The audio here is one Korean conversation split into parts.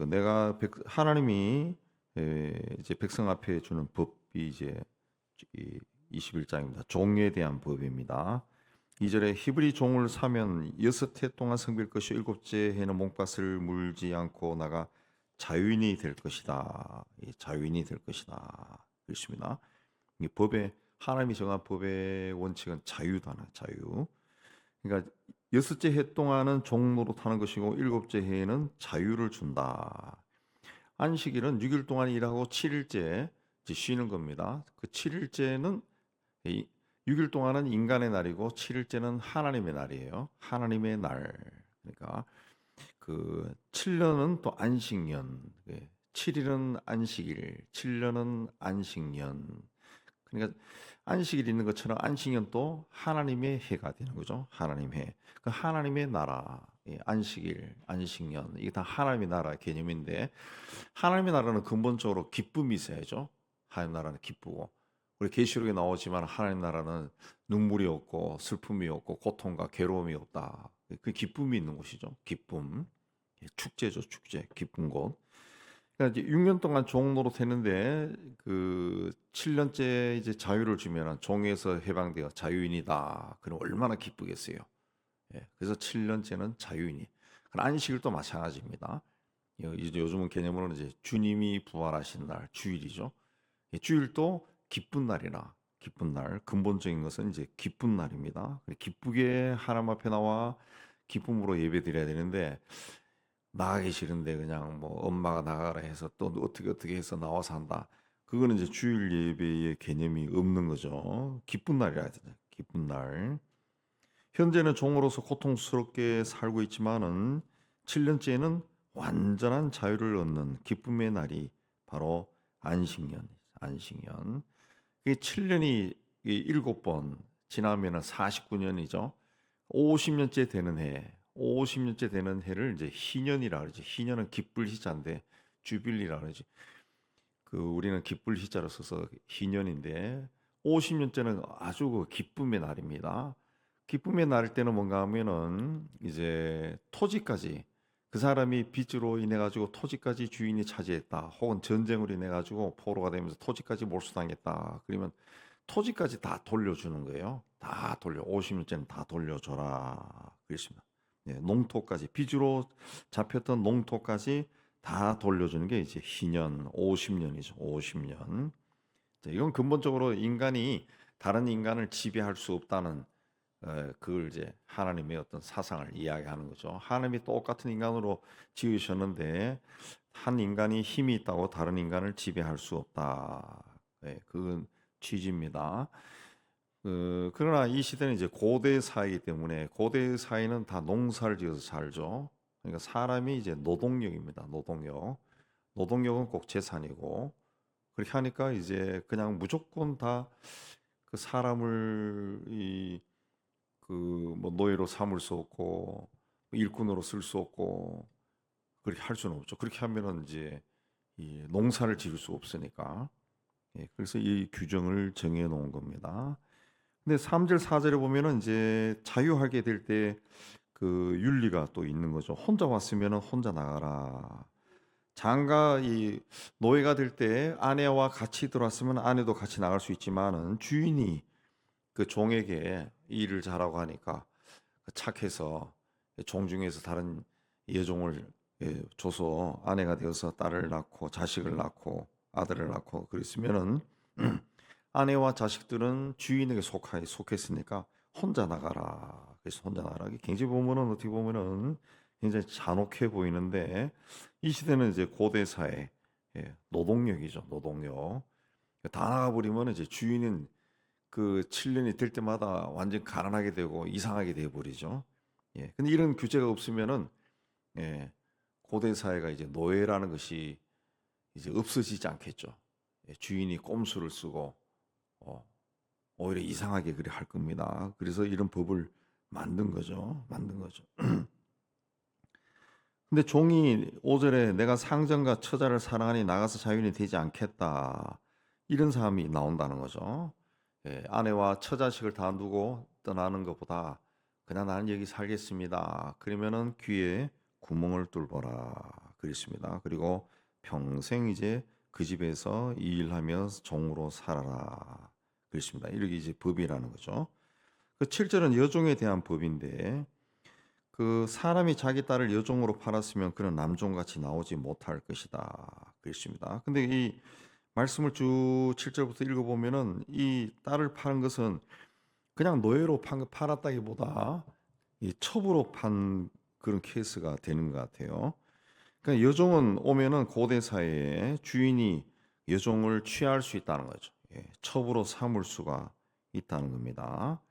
내가 하나님이 이제 백성 앞에 주는 법이 이제 이 21장입니다. 종에 대한 법입니다. 2절에 히브리 종을 사면 6해 동안 성빌 것이 7째 해는 몸값을 물지 않고 나가 자유인이 될 것이다. 자유인이 될 것이다. 그렇습니다. 이 법의 하나님이 정한 법의 원칙은 자유다. 자유. 그러니까 6째 해 동안은 종 노릇하는 것이고 7째 해에는 자유를 준다. 안식일은 6일 동안 일하고 7일째 쉬는 겁니다. 그 7일째는 6일 동안은 인간의 날이고 7일째는 하나님의 날이에요. 하나님의 날. 그러니까 그 7년은 또 안식년. 7일은 안식일, 7년은 안식년. 그러니까 안식일 있는 것처럼 안식년도 하나님의 해가 되는 거죠. 하나님 해. 그 하나님의 나라, 안식일, 안식년 이게 다 하나님의 나라 개념인데 하나님의 나라는 근본적으로 기쁨이 있어야죠. 하나님 나라는 기쁘고 우리 계시록에 나오지만 하나님 나라는 눈물이 없고 슬픔이 없고 고통과 괴로움이 없다. 그 기쁨이 있는 곳이죠. 기쁨, 축제죠, 축제, 기쁜 곳. 그러니까 이제 6년 동안 종 노릇했는데 그 7년째 이제 자유를 주면은 종에서 해방되어 자유인이다. 그럼 얼마나 기쁘겠어요. 그래서 7년째는 자유인이. 안식일 도 마찬가지입니다. 이제 요즘은 개념으로는 이제 주님이 부활하신 날 주일이죠. 주일도 기쁜 날이나 기쁜 날 근본적인 것은 이제 기쁜 날입니다. 기쁘게 하나님 앞에 나와 기쁨으로 예배드려야 되는데 나가기 싫은데 그냥 뭐 엄마가 나가라 해서 또 어떻게 해서 나와서 한다. 그거는 이제 주일 예배의 개념이 없는 거죠. 기쁜 날이라 해야 되죠. 기쁜 날. 현재는 종으로서 고통스럽게 살고 있지만은 7년째는 완전한 자유를 얻는 기쁨의 날이 바로 안식년. 안식년. 이게 7년이 7번 지나면은 49년이죠. 50년째 되는 해. 50년째 되는 해를 이제 희년이라 그러지. 희년은 기쁠 희자인데 주빌리라 그러지. 우리는 기쁠 희자로 써서 희년인데 50년째는 아주 기쁨의 날입니다. 기쁨의 날일 때는 뭔가 하면은 이제 토지까지 그 사람이 빚으로 인해 가지고 토지까지 주인이 차지했다. 혹은 전쟁으로 인해 가지고 포로가 되면서 토지까지 몰수당했다. 그러면 토지까지 다 돌려주는 거예요. 다 돌려. 50년째는 다 돌려줘라. 그랬습니다. 농토까지 빚으로 잡혔던 농토까지 다 돌려주는 게 이제 희년 50년이죠. 50년. 이건 근본적으로 인간이 다른 인간을 지배할 수 없다는 그걸 이제 하나님의 어떤 사상을 이야기하는 거죠. 하나님이 똑같은 인간으로 지으셨는데 한 인간이 힘이 있다고 다른 인간을 지배할 수 없다. 그건 취지입니다. 그러나 이 시대는 이제 고대 사회이기 때문에 고대 사회는 다 농사를 지어서 살죠. 그러니까 사람이 이제 노동력입니다. 노동력. 노동력은 꼭 재산이고 그렇게 하니까 이제 그냥 무조건 다 그 사람을 뭐 노예로 삼을 수 없고 일꾼으로 쓸 수 없고 그렇게 할 수는 없죠. 그렇게 하면은 이제 이 농사를 지을 수 없으니까. 그래서 이 규정을 정해 놓은 겁니다. 근데 3절 4절에 보면은 이제 자유하게 될 때 그 윤리가 또 있는 거죠. 혼자 왔으면은 혼자 나가라. 장가 이 노예가 될 때 아내와 같이 들어왔으면 아내도 같이 나갈 수 있지만은 주인이 그 종에게 일을 잘하고 하니까 착해서 종 중에서 다른 여종을 줘서 아내가 되어서 딸을 낳고 자식을 낳고 아들을 낳고 그랬으면은 아내와 자식들은 주인에게 속했으니까 혼자 나가라. 그래서 혼자 나가라. 굉장히 보면은 어떻게 보면은 굉장히 잔혹해 보이는데 이 시대는 이제 고대 사회 노동력이죠. 노동력. 다 나가버리면 이제 주인은 그 7년이 될 때마다 완전 가난하게 되고 이상하게 되어 버리죠. 근데 이런 규제가 없으면은 고대 사회가 이제 노예라는 것이 이제 없어지지 않겠죠. 주인이 꼼수를 쓰고 오히려 이상하게 그래 할 겁니다. 그래서 이런 법을 만든 거죠. 만든 거죠. 근데 종이 5절에 내가 상전과 처자를 사랑하니 나가서 자유인이 되지 않겠다. 이런 사람이 나온다는 거죠. 아내와 처자식을 다 두고 떠나는 것보다 그냥 나는 여기 살겠습니다. 그러면은 귀에 구멍을 뚫어라. 그랬습니다. 그리고 평생 이제 그 집에서 일하며 종으로 살아라 그랬습니다. 이렇게 이제 법이라는 거죠. 그 7절은 여종에 대한 법인데 그 사람이 자기 딸을 여종으로 팔았으면 그는 남종같이 나오지 못할 것이다 그랬습니다. 근데 이 말씀을 쭉 7절부터 읽어보면은 이 딸을 파는 것은 그냥 노예로 팔았다기보다 이 첩으로 판 그런 케이스가 되는 것 같아요. 그러니까 여종은 오면은 고대 사회에 주인이 여종을 취할 수 있다는 거죠. 예, 첩으로 삼을 수가 있다는 겁니다.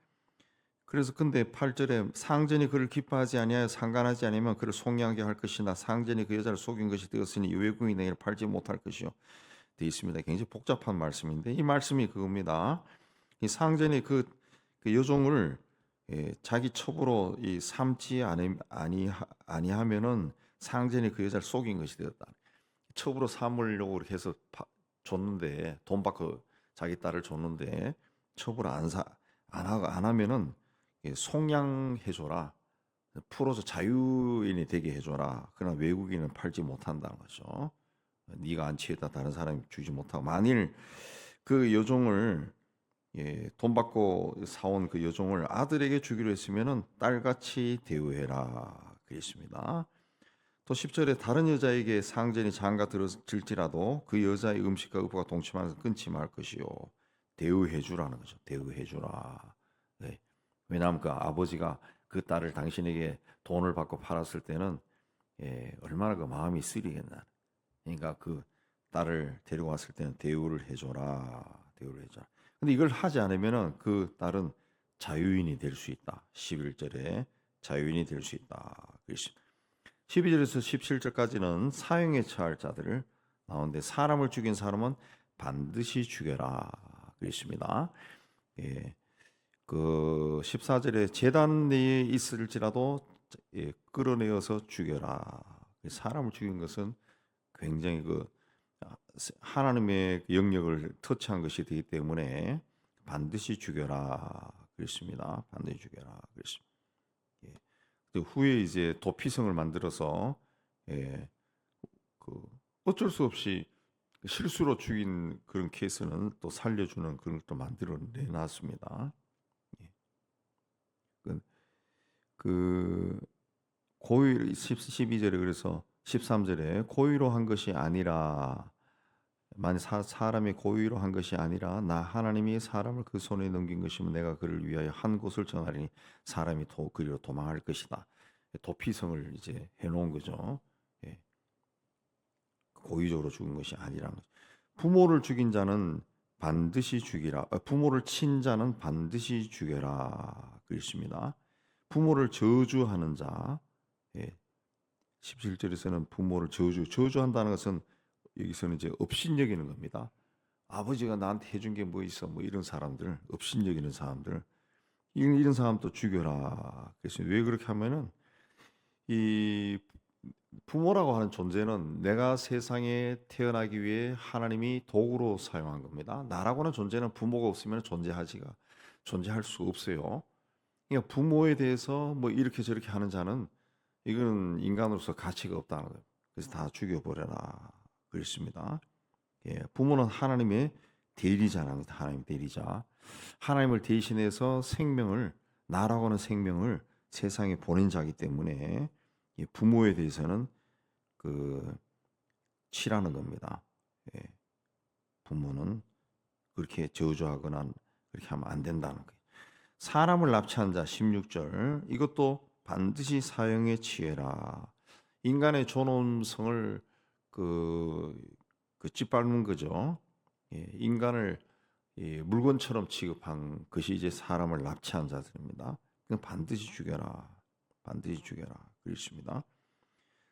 그래서 근데 8절에 상전이 그를 기뻐하지 아니하여 상관하지 아니면 그를 속량하게 할 것이나 상전이 그 여자를 속인 것이 되었으니 외국인이 이를 팔지 못할 것이요 되어 있습니다. 굉장히 복잡한 말씀인데 이 말씀이 그겁니다. 이 상전이 그 여종을 자기 첩으로 이 삼지 아니하면은 상전이 그 여자를 속인 것이 되었다. 첩으로 삼으려고 이렇게 해서 줬는데 돈 받고 자기 딸을 줬는데 첩으로 안 하면은 속량해줘라. 풀어서 자유인이 되게 해줘라. 그러나 외국인은 팔지 못한다는 거죠. 네가 안 취했다 다른 사람이 주지 못하고 만일 그 여종을 돈 받고 사온 그 여종을 아들에게 주기로 했으면은 딸같이 대우해라 그랬습니다. 또 10절에 다른 여자에게 상전이 장가 들어질지라도 그 여자의 음식과 의복과 동침하면서 끊지 말 것이요 대우해 주라는 거죠. 대우해 주라. 네. 왜냐하면 그 아버지가 그 딸을 당신에게 돈을 받고 팔았을 때는 얼마나 그 마음이 쓰리겠나. 그러니까 그 딸을 데리고 왔을 때는 대우를 해줘라. 대우를 해줘라. 근데 이걸 하지 않으면은 그 딸은 자유인이 될 수 있다. 11절에 자유인이 될 수 있다. 12절에서 17절까지는 사형에 처할 자들을 나오는데 사람을 죽인 사람은 반드시 죽여라. 그랬습니다. 예. 그 14절에 제단 내에 있을지라도 끌어내어서 죽여라. 사람을 죽인 것은 굉장히 그 하나님의 영역을 터치한 것이 되기 때문에 반드시 죽여라 그랬습니다. 반드시 죽여라 그랬습니다. 예. 후에 이제 도피성을 만들어서 그 어쩔 수 없이 실수로 죽인 그런 케이스는 또 살려주는 그런 것도 만들어 내놨습니다. 그 고의 12절에 그래서 13절에 고의로 한 것이 아니라 만약 사람이 고의로 한 것이 아니라 나 하나님이 사람을 그 손에 넘긴 것이면 내가 그를 위하여 한 곳을 정하리니 사람이 그리로 도망할 것이다. 도피성을 이제 해놓은 거죠. 예. 고의적으로 죽은 것이 아니라는 거죠. 부모를 죽인 자는 반드시 죽이라. 부모를 친 자는 반드시 죽여라. 그랬습니다. 부모를 저주하는 자. 17절에서는 부모를 저주한다는 것은 여기서는 이제 업신여기는 겁니다. 아버지가 나한테 해준 게 뭐 있어? 뭐 이런 사람들, 업신여기는 사람들, 이런 사람도 죽여라. 그래서 왜 그렇게 하면은 이 부모라고 하는 존재는 내가 세상에 태어나기 위해 하나님이 도구로 사용한 겁니다. 나라고 하는 존재는 부모가 없으면 존재할 수 없어요. 그러니까 부모에 대해서 뭐 이렇게 저렇게 하는 자는 이거는 인간으로서 가치가 없다는 거예요. 그래서 다 죽여버려라 그랬습니다. 부모는 하나님의 대리자라는 거죠. 하나님 대리자. 하나님을 대신해서 나라고 하는 생명을 세상에 보낸 자이기 때문에 부모에 대해서는 치라는 겁니다. 부모는 그렇게 저주하거나 그렇게 하면 안 된다는 거예요. 사람을 납치한 자 16절 이것도 반드시 사형에 취해라. 인간의 존엄성을 짓밟는 거죠. 인간을 물건처럼 취급한 것이 이제 사람을 납치한 자들입니다. 반드시 죽여라. 반드시 죽여라. 그렇습니다.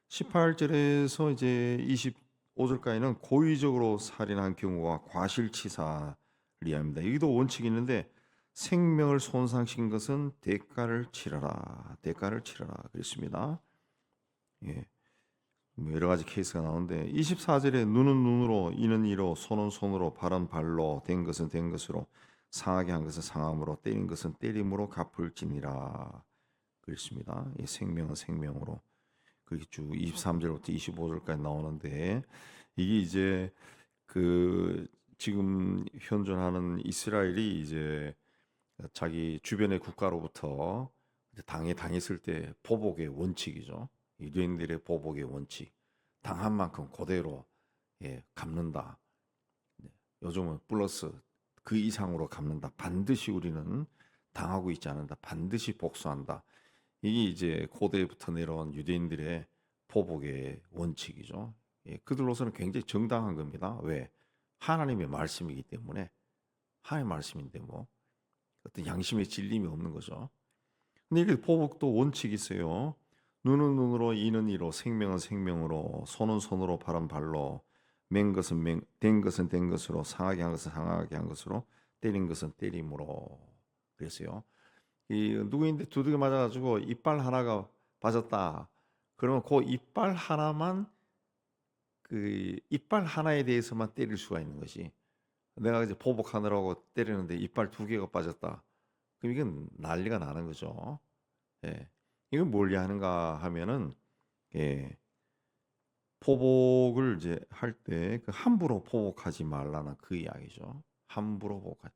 18절에서 이제 25절까지는 고의적으로 살인한 경우와 과실치사를 이야기합니다. 여기도 원칙이 있는데 생명을 손상시킨 것은 대가를 치러라. 대가를 치러라. 그랬습니다. 뭐 여러 가지 케이스가 나오는데 24절에 눈은 눈으로 이는 이로 손은 손으로 발은 발로 된 것은 된 것으로 상하게 한 것은 상함으로 때린 것은 때림으로 갚을지니라. 그랬습니다. 이 생명은 생명으로. 그렇게 쭉 23절부터 25절까지 나오는데 이게 이제 그 지금 현존하는 이스라엘이 이제 자기 주변의 국가로부터 당했을 때 보복의 원칙이죠. 유대인들의 보복의 원칙. 당한 만큼 그대로 갚는다. 요즘은 플러스 그 이상으로 갚는다. 반드시 우리는 당하고 있지 않는다. 반드시 복수한다. 이게 이제 고대부터 내려온 유대인들의 보복의 원칙이죠. 그들로서는 굉장히 정당한 겁니다. 왜? 하나님의 말씀이기 때문에. 하나님의 말씀인데 뭐 어떤 양심의 질림이 없는 거죠. 근데 이게 보복도 원칙이 있어요. 눈은 눈으로, 이는 이로, 생명은 생명으로, 손은 손으로, 발은 발로, 된 것은 된 것으로, 상하게 한 것은 상하게 한 것으로, 때린 것은 때림으로. 그랬어요. 이 누구인데 두들겨 맞아가지고 이빨 하나가 빠졌다. 그러면 그 이빨 하나만 그 이빨 하나에 대해서만 때릴 수가 있는 것이. 내가 이제 보복하느라고 때리는데 이빨 두 개가 빠졌다. 그럼 이건 난리가 나는 거죠. 예. 이건 뭘 하는가 하면은 예. 포복을 이제 할 때 그 함부로 포복하지 말라는 그 이야기죠. 함부로 포복하지.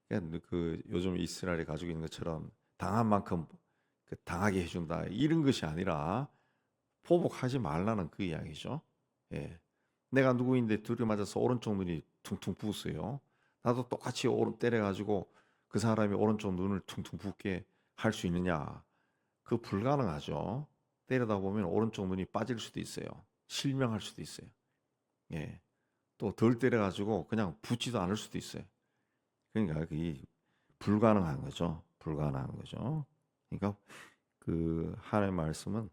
그러니까 그 요즘 이스라엘이 가지고 있는 것처럼 당한 만큼 그 당하게 해준다 이런 것이 아니라 포복하지 말라는 그 이야기죠. 예. 내가 누구인데 둘이 맞아서 오른쪽 눈이 퉁퉁 부었어요. 나도 똑같이 오른 때려가지고 그 사람이 오른쪽 눈을 퉁퉁 붓게 할 수 있느냐? 그 불가능하죠. 때리다 보면 오른쪽 눈이 빠질 수도 있어요. 실명할 수도 있어요. 예. 또 덜 때려가지고 그냥 붓지도 않을 수도 있어요. 그러니까 이 불가능한 거죠. 불가능한 거죠. 그러니까 그 하나님의 말씀은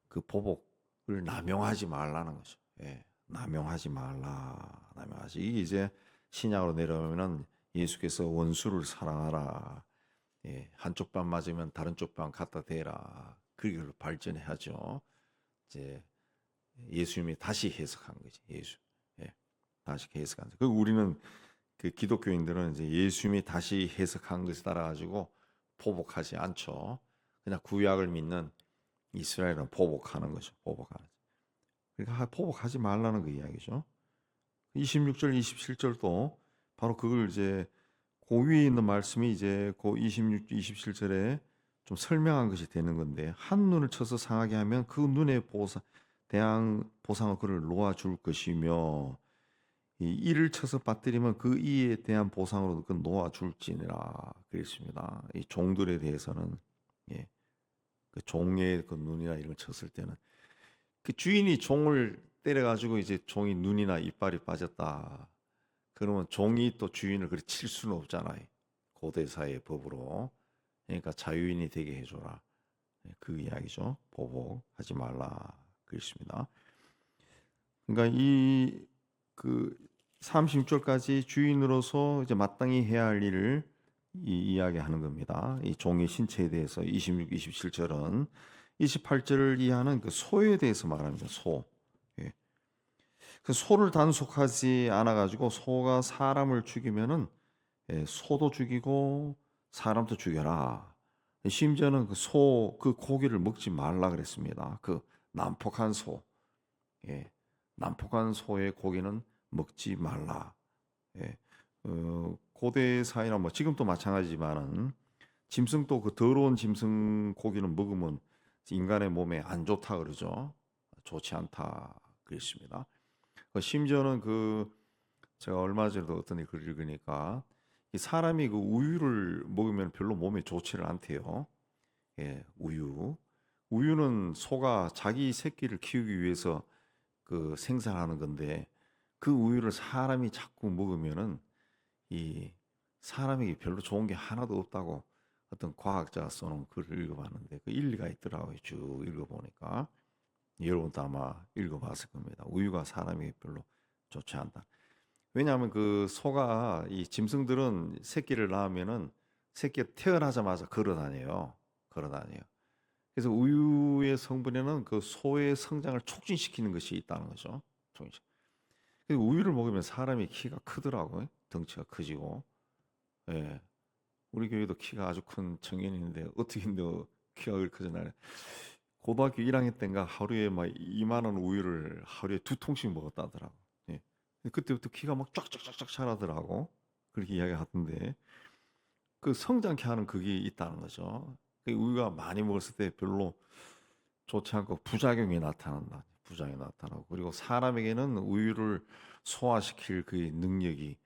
그 보복을 남용하지 말라는 거죠. 예. 남용하지 말라. 남용하지. 이게 이제 신약으로 내려오면은 예수께서 원수를 사랑하라. 예. 한쪽 뺨 맞으면 다른 쪽 뺨 갖다 대라. 그걸 발전해야죠. 이제 예수님이 다시 해석한 거지. 예수. 예. 다시 해석한 거. 그 우리는 그 기독교인들은 이제 예수님이 다시 해석한 것에 따라 가지고 보복하지 않죠. 그냥 구약을 믿는 이스라엘은 보복하는 거죠. 보복하는. 그러니까 보복하지 말라는 그 이야기죠. 26절, 27절도 바로 그걸 이제 그 위에 있는 말씀이 이제 그 26, 27절에 좀 설명한 것이 되는 건데 한 눈을 쳐서 상하게 하면 그 눈에 대한 보상을 그를 놓아줄 것이며 이 이를 쳐서 빠뜨리면 그 이에 대한 보상으로 그 놓아줄지니라 그랬습니다. 이 종들에 대해서는 예, 그 종의 그 눈이나 이런 걸 쳤을 때는 그 주인이 종을 때려가지고 이제 종이 눈이나 이빨이 빠졌다. 그러면 종이 또 주인을 그렇게 칠 수는 없잖아요. 고대 사회의 법으로. 그러니까 자유인이 되게 해줘라. 그 이야기죠. 보복하지 말라. 그렇습니다. 그러니까 이 그 36절까지 주인으로서 이제 마땅히 해야 할 일을 이야기하는 겁니다. 이 종의 신체에 대해서 26, 27절은 28절을 이해하는 그 소에 대해서 말합니다. 소. 예. 그 소를 단속하지 않아 가지고 소가 사람을 죽이면은 소도 죽이고 사람도 죽여라. 심지어는 그 소 그 고기를 먹지 말라 그랬습니다. 그 난폭한 소. 예. 난폭한 소의 고기는 먹지 말라. 예. 고대 사회나 뭐 지금도 마찬가지지만은 짐승도 그 더러운 짐승 고기는 먹으면 인간의 몸에 안 좋다 그러죠. 좋지 않다 그랬습니다. 심지어는 그 제가 얼마 전에도 어떤 글을 읽으니까 이 사람이 그 우유를 먹으면 별로 몸에 좋지를 않대요. 예, 우유. 우유는 소가 자기 새끼를 키우기 위해서 그 생산하는 건데 그 우유를 사람이 자꾸 먹으면은 이 사람에게 별로 좋은 게 하나도 없다고 어떤 과학자가 써놓은 글을 읽어봤는데 그 일리가 있더라고요. 쭉 읽어보니까 여러분도 아마 읽어봤을 겁니다. 우유가 사람에게 별로 좋지 않다. 왜냐하면 그 소가 이 짐승들은 새끼를 낳으면은 새끼가 태어나자마자 걸어다녀요. 걸어다녀요. 그래서 우유의 성분에는 그 소의 성장을 촉진시키는 것이 있다는 거죠. 촉진시. 그래서 우유를 먹으면 사람이 키가 크더라고요. 덩치가 커지고. 예. 우리 교회도 키가 아주 큰 청년인데 어떻게 너 키가 그렇게 크잖아요. 고등학교 1학년 때인가 하루에 막 이만한 우유를 하루에 2통씩 먹었다더라고. 예. 그때부터 키가 막 쫙쫙쫙쫙 자라더라고. 그렇게 이야기하던데 그 성장케 하는 그게 있다는 거죠. 그 우유가 많이 먹었을 때 별로 좋지 않고 부작용이 나타난다. 부작용이 나타나고 그리고 사람에게는 우유를 소화시킬 그 능력이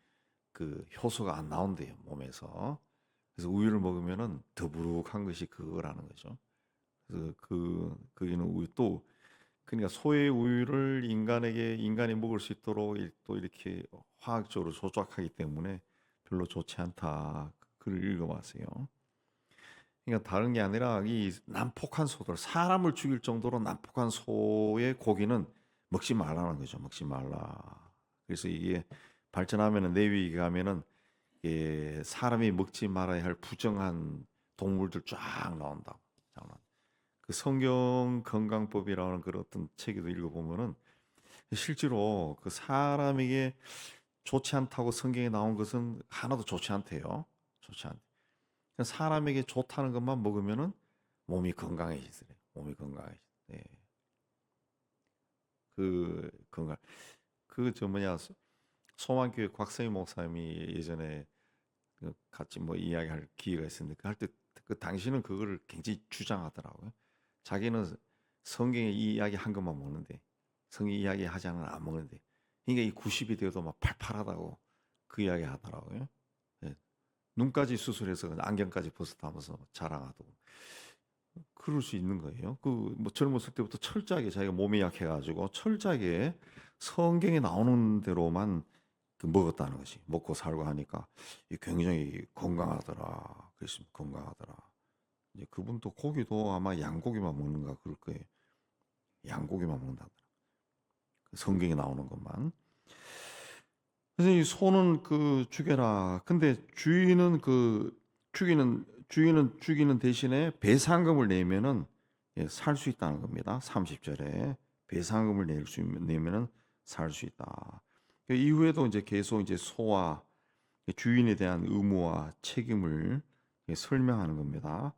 그 효소가 안 나온대요 몸에서. 그래서 우유를 먹으면은 더부룩한 것이 그거라는 거죠. 그래서 거기는 우유 또 그러니까 소의 우유를 인간이 먹을 수 있도록 또 이렇게 화학적으로 조작하기 때문에 별로 좋지 않다. 글을 읽어봤어요. 그러니까 다른 게 아니라 이 난폭한 소들, 사람을 죽일 정도로 난폭한 소의 고기는 먹지 말라는 거죠. 먹지 말라. 그래서 이게 발전하면은 내위에 가면은 사람이 먹지 말아야 할 부정한 동물들 쫙 나온다고. 그 성경 건강법이라는 그런 어떤 책에도 읽어보면은 실제로 그 사람에게 좋지 않다고 성경에 나온 것은 하나도 좋지 않대요. 좋지 않대. 사람에게 좋다는 것만 먹으면은 몸이 건강해지더래. 몸이 건강해지. 네. 그 건강. 그 저 뭐냐 소망교회 곽성희 목사님이 예전에 그 같이 뭐 이야기할 기회가 있었는데 그 할 때 그 당시는 그거를 굉장히 주장하더라고요. 자기는 성경에 이 이야기 한 것만 먹는데 성경 이야기 하지 않으면 안 먹는데 그러니까 이 90이 되어도 막 팔팔하다고 그 이야기 하더라고요. 예. 눈까지 수술해서 안경까지 벗었다면서 자랑하고 그럴 수 있는 거예요. 그 뭐 젊었을 때부터 철저하게 자기가 몸이 약해가지고 철저하게 성경에 나오는 대로만 그 먹었다는 것이 먹고 살고 하니까 굉장히 건강하더라. 그랬습니다. 건강하더라. 이제 그분도 고기도 아마 양고기만 먹는가 그럴 거예요. 양고기만 먹는다. 성경에 나오는 것만. 그래서 이 소는 그 죽여라. 근데 주인은 죽이는 대신에 배상금을 내면은 살 수 있다는 겁니다. 30절에 배상금을 내면은 살 수 있다. 그 이후에도 이제 계속 이제 소와 주인에 대한 의무와 책임을 설명하는 겁니다.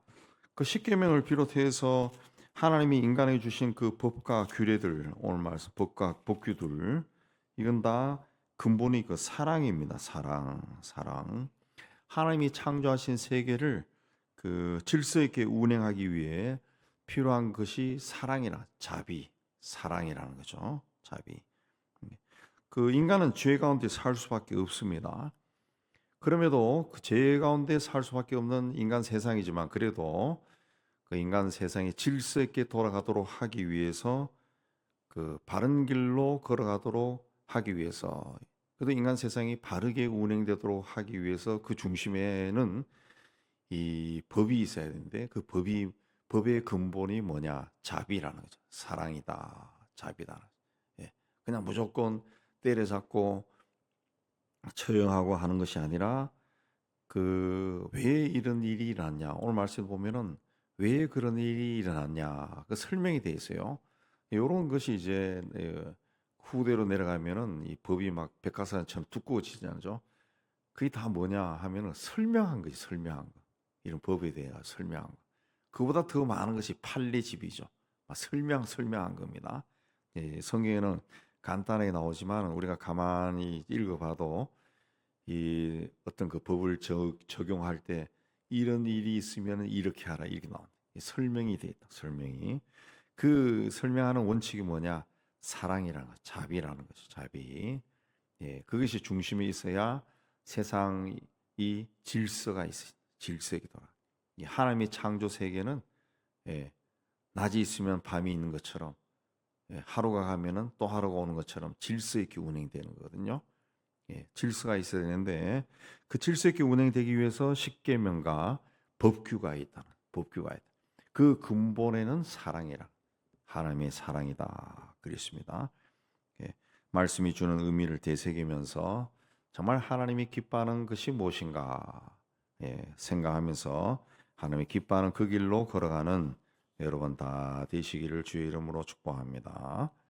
그 십계명을 비롯해서 하나님이 인간에게 주신 그 법과 규례들, 오늘 말씀 법과 법규들 이건 다 근본이 그 사랑입니다. 사랑. 하나님이 창조하신 세계를 그 질서 있게 운행하기 위해 필요한 것이 사랑이라는 거죠. 자비. 그 인간은 죄 가운데 살 수밖에 없습니다. 그럼에도 그 죄 가운데 살 수밖에 없는 인간 세상이지만 그래도 그 인간 세상이 질서 있게 돌아가도록 하기 위해서 그 바른 길로 걸어가도록 하기 위해서 그래도 인간 세상이 바르게 운행되도록 하기 위해서 그 중심에는 이 법이 있어야 되는데 그 법의 근본이 뭐냐? 자비라는 거죠. 사랑이다. 자비다. 예. 그냥 무조건 때려잡고 처형하고 하는 것이 아니라 그 왜 이런 일이 일어났냐? 오늘 말씀 보면은 왜 그런 일이 일어났냐? 그 설명이 돼 있어요. 이런 것이 이제 후대로 내려가면은 이 법이 막 백과사전처럼 두꺼워지지 않죠? 그게 다 뭐냐 하면은 설명한 거지, 설명한 거. 이런 법에 대해 설명한 거. 그보다 더 많은 것이 판례집이죠. 설명한 겁니다. 성경에는 간단하게 나오지만 우리가 가만히 읽어봐도 이 어떤 그 법을 적용할 때 이런 일이 있으면 이렇게 하라 이렇게 나옵니다. 설명이 돼 있다. 설명이 그 설명하는 원칙이 뭐냐? 사랑이라는 거, 자비라는 거죠. 자비. 그것이 중심에 있어야 세상이 질서가 있어. 질서이기 돌아. 이 하나님의 창조 세계는 낮이 있으면 밤이 있는 것처럼 하루가 가면은 또 하루가 오는 것처럼 질서 있게 운행되는 거거든요. 질서가 있어야 되는데 그 질서 있게 운행되기 위해서 십계명과 법규가 있다. 그 근본에는 사랑이라. 하나님의 사랑이다. 그랬습니다. 말씀이 주는 의미를 되새기면서 정말 하나님이 기뻐하는 것이 무엇인가 생각하면서 하나님이 기뻐하는 그 길로 걸어가는 여러분 다 되시기를 주의 이름으로 축복합니다.